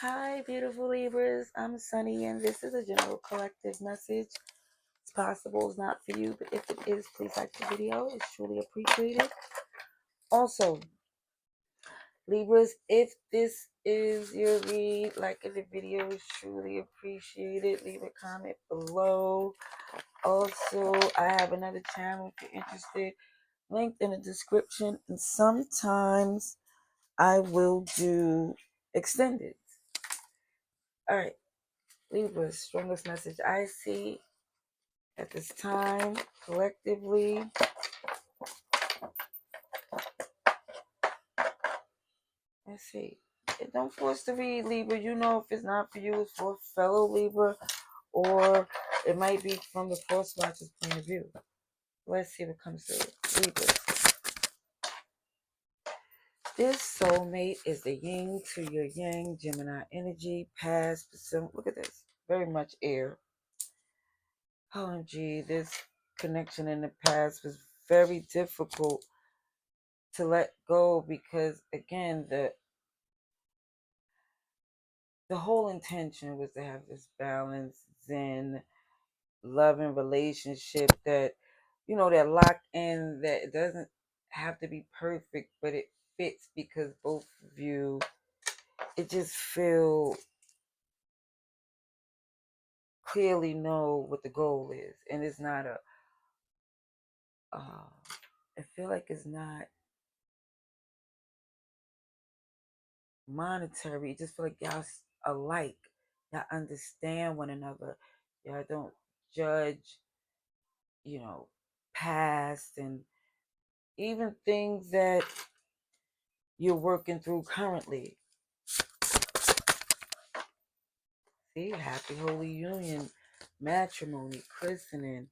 Hi, beautiful Libras. I'm Sunny, and this is a general collective message. It's possible it's not for you, but if it is, please like the video. It's truly appreciated. Also, Libras, if this is your read, liking the video is truly appreciated. Leave a comment below. Also, I have another channel if you're interested, linked in the description, and sometimes I will do extended. All right. Libra, strongest message I see at this time, collectively. Let's see. Don't force to read, Libra. You know if it's not for you, it's for a fellow Libra, or it might be from the Force Watcher's point of view. Let's see what comes through. Libra. This soulmate is the yin to your yang, Gemini energy, past, look at this. Very much air. OMG, this connection in the past was very difficult to let go because, again, the whole intention was to have this balance, zen, loving relationship that, that locked in, that it doesn't have to be perfect, but it fits because both of you, it just feel clearly know what the goal is. And it's not I feel like it's not monetary. It just feel like y'all alike. Y'all understand one another. Y'all don't judge, past and even things that you're working through currently. See, happy holy union, matrimony, christening.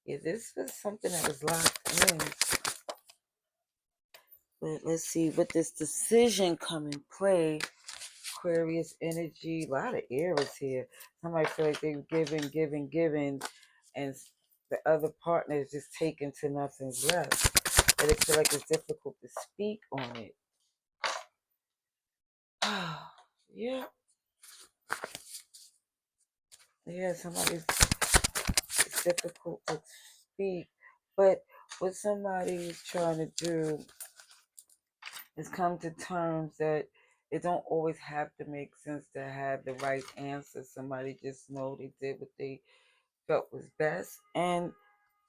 Yeah, this was something that was locked in. But let's see, with this decision come in play, Aquarius energy, a lot of errors here. Somebody feel like they're giving, and the other partner is just taking to nothing's left. And they feel like it's difficult to speak on it. Yeah. Yeah, it's difficult to speak. But what somebody is trying to do is come to terms that it don't always have to make sense to have the right answer. Somebody just know they did what they felt was best and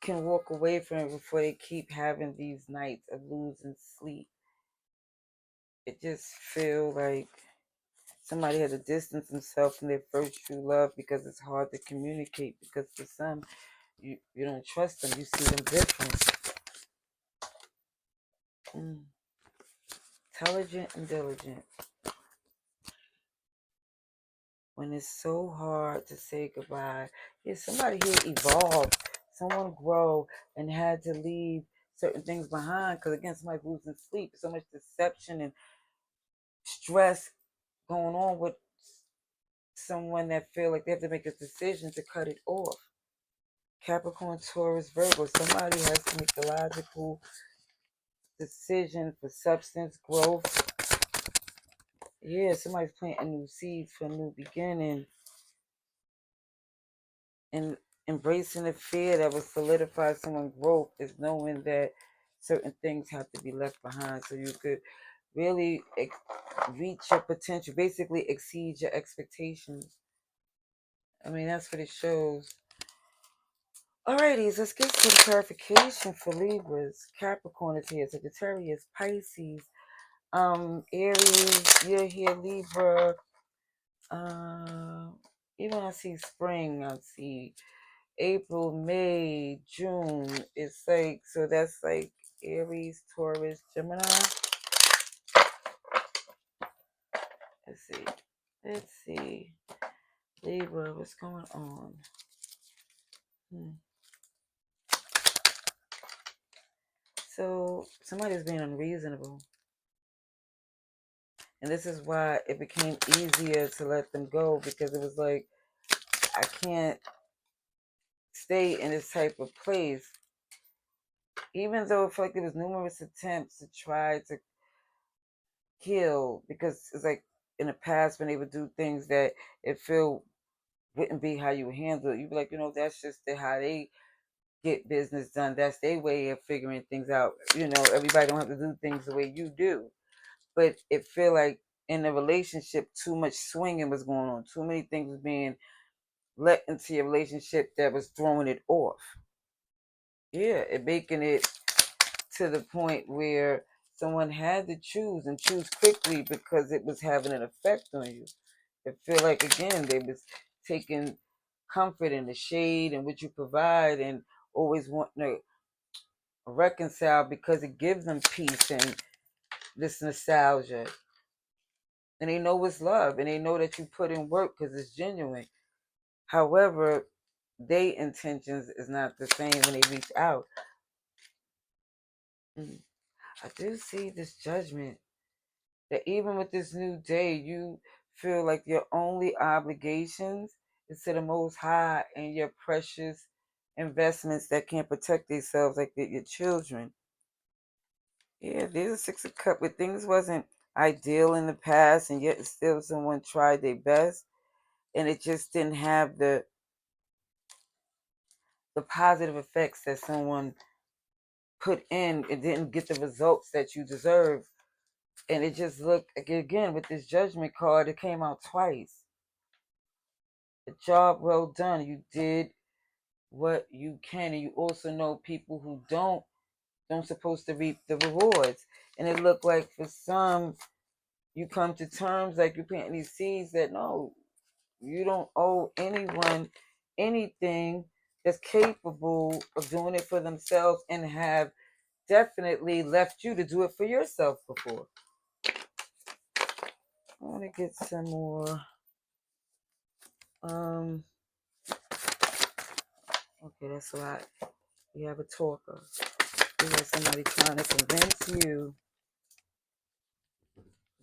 can walk away from it before they keep having these nights of losing sleep. It just feel like somebody had to distance themselves from their first true love because it's hard to communicate, because for some, you don't trust them, you see them different. Intelligent and diligent. When it's so hard to say goodbye, yeah, somebody here evolved, someone grow and had to leave certain things behind, because again, somebody losing sleep, so much deception and stress going on with someone that feel like they have to make a decision to cut it off. Capricorn, Taurus, Virgo, somebody has to make the logical decision for substance growth. Yeah, somebody's planting new seeds for a new beginning and embracing the fear that will solidify someone's growth is knowing that certain things have to be left behind so you could really reach your potential, basically exceed your expectations. I mean, that's what it shows. Alrighty, let's get some clarification for Libras. Capricorn is here, Sagittarius, Pisces, Aries, you're here, Libra. Even I see spring, I see April, May, June. It's like, so that's like Aries, Taurus, Gemini. Let's see. Libra, what's going on? So somebody's being unreasonable. And this is why it became easier to let them go, because it was like, I can't stay in this type of place. Even though it felt like there was numerous attempts to try to heal, because it's like in the past when they would do things that it feel wouldn't be how you handle it, you'd be like, that's just how they get business done. That's their way of figuring things out. Everybody don't have to do things the way you do. But it feel like in the relationship, too much swinging was going on. Too many things was being let into your relationship that was throwing it off. Yeah, it making it to the point where someone had to choose and choose quickly because it was having an effect on you. It feel like, again, they was taking comfort in the shade and what you provide and always wanting to reconcile because it gives them peace and this nostalgia. And they know it's love and they know that you put in work because it's genuine. However, their intentions is not the same when they reach out. I do see this judgment that even with this new day, you feel like your only obligations is to the Most High and your precious investments that can't protect themselves, like your children. Yeah, there's a Six of Cups where things wasn't ideal in the past, and yet still someone tried their best, and it just didn't have the positive effects that someone put in. It didn't get the results that you deserve, and it just looked, again, with this Judgment card, it came out twice. A job well done. You did what you can, and you also know people who don't supposed to reap the rewards. And it looked like for some, you come to terms like you're planting these seeds that no, you don't owe anyone anything that's capable of doing it for themselves and have definitely left you to do it for yourself before. I want to get some more. Okay, that's a lot. We have a talker. We have somebody trying to convince you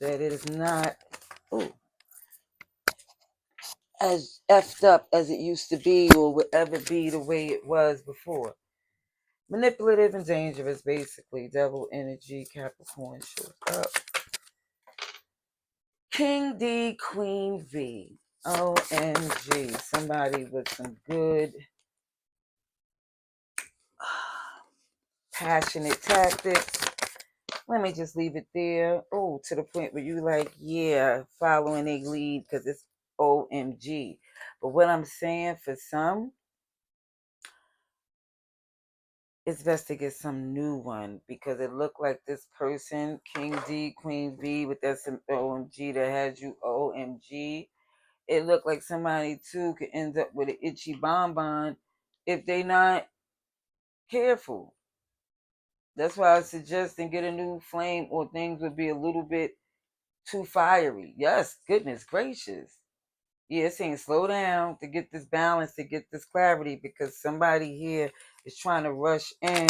that it is not as effed up as it used to be or would ever be the way it was before. Manipulative and dangerous, basically. Devil energy, Capricorn, shows up. King D, Queen V. OMG. Somebody with some good, passionate tactics. Let me just leave it there. Oh, to the point where you like, yeah, following a lead because it's OMG. But what I'm saying for some, it's best to get some new one because it looked like this person, King D, Queen V, with that some OMG that has you OMG. It looked like somebody too could end up with an itchy bonbon if they not careful. That's why I suggest and get a new flame or things would be a little bit too fiery. Yes, goodness gracious. Yeah, it's saying slow down to get this balance, to get this clarity, because somebody here is trying to rush in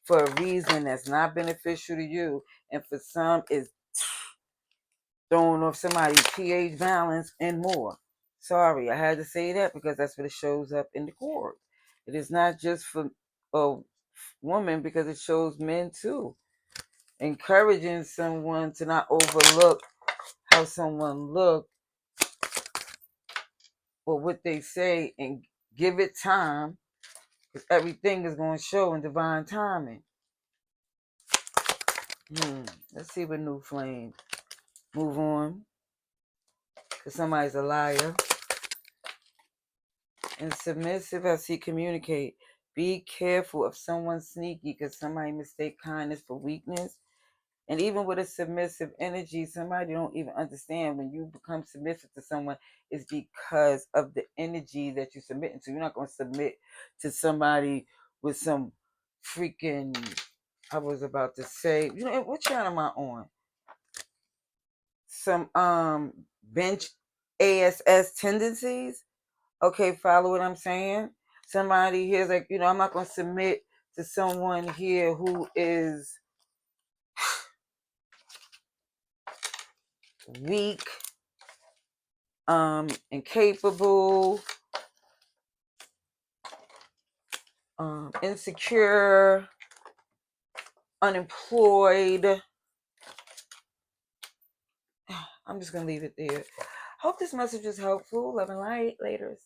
for a reason that's not beneficial to you. And for some, it's throwing off somebody's pH balance and more. Sorry, I had to say that because that's what it shows up in the court. It is not just for a woman because it shows men too. Encouraging someone to not overlook how someone look or what they say and give it time because everything is going to show in divine timing. Let's see what new flame. Move on because somebody's a liar. And submissive as he communicate. Be careful of someone sneaky because somebody mistake kindness for weakness. And even with a submissive energy, somebody don't even understand when you become submissive to someone is because of the energy that you're submitting to. You're not going to submit to somebody with some freaking, I was about to say, what channel am I on? Some bench ASS tendencies. Okay, follow what I'm saying? Somebody here's like, I'm not going to submit to someone here who is weak, incapable, insecure, unemployed. I'm just gonna leave it there. Hope this message is helpful. Love and light. Laters.